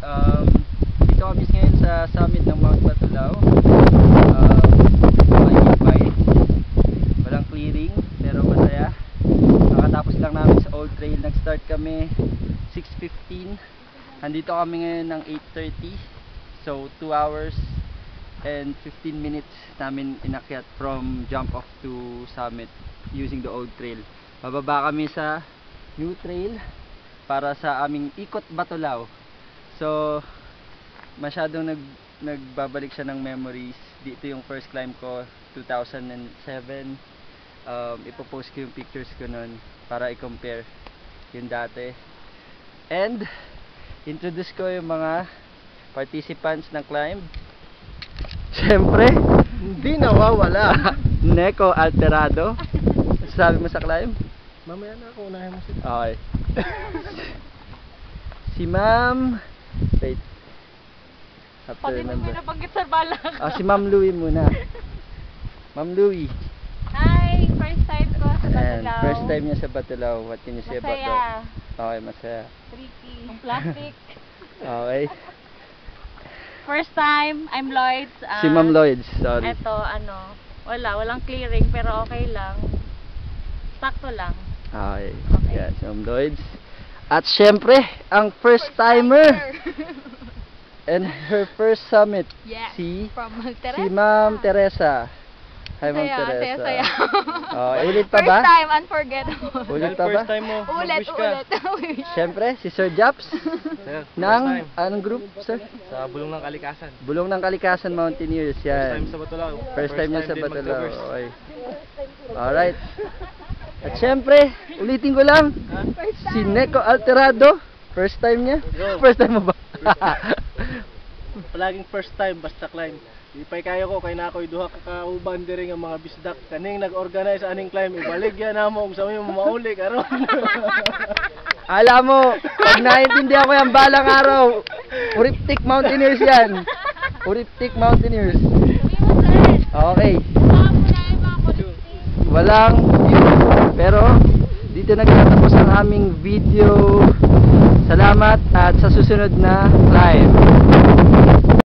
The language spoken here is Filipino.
Dito kami ngayon sa summit ng Mount Batulao. May walang clearing pero masaya. Nakatapos lang namin sa Old Trail. Nag-start kami 6:15. Andito kami ngayon ng 8:30. So 2 hours and 15 minutes namin inakyat from jump off to summit using the Old Trail. Bababa kami sa New Trail para sa aming ikot Batulao. So masyadong nagbabalik siya ng memories. Dito yung first climb ko 2007. Ipopost ko yung pictures ko nun para i-compare yung dati. And introduce ko yung mga participants ng climb. Siyempre Hindi nawawala. Neko Alterado. Sabi mo sa climb? Mamaya na ako, unahin mo siya. Okay. Si Ma'am, wait, have to Pag hindi mo remember. nabanggit sa balak. Si Ma'am Louie muna. Ma'am Louie. Hi! First time ko sa And Batulao. first time niya sa Batulao. What can you say about that? Masaya. Okay, masaya. Tricky. Ang plastic. Okay. First time, I'm Lloyd. Si Ma'am Lloyd, sorry. Eto, walang clearing pero okay lang. Sakto lang. Okay. Okay. Yeah, si Ma'am Lloyd. At syempre, ang first timer and her first summit. Yes. Si From Ma'am Teresa. Hi Ma'am Saya, Teresa. saya. Okay, ulit pa ba? First time, unforgettable. Ulit pa ba? First time mo, Ulit, mag-wish ka. ulit. Siyempre, si Sir Japs Sir, ng first time. anong group, sir? Sa Bulong ng Kalikasan. Bulong ng Kalikasan Mountaineers, First time yan. sa Batulao. First time niya sa din Batulao. mag-traverse. Okay. Alright. At syempre, ulitin ko lang, si Neko Alterado, first time niya? Yo. First time mo ba? Palaging first time, basta climb. Ipay kayo ko, kay na ako'y duha kakauban diri nga mga bisdak. Kaning nag-organize aning climb, ibaligyan na mo kung saan mo mauli karon. Alam mo, pag naintindihan ko yan balang araw, Uriptic Mountaineers yan. Uriptic Mountaineers. Okay. Walang view. Pero, dito nagtatapos ang aming video. Salamat at sa susunod na climb.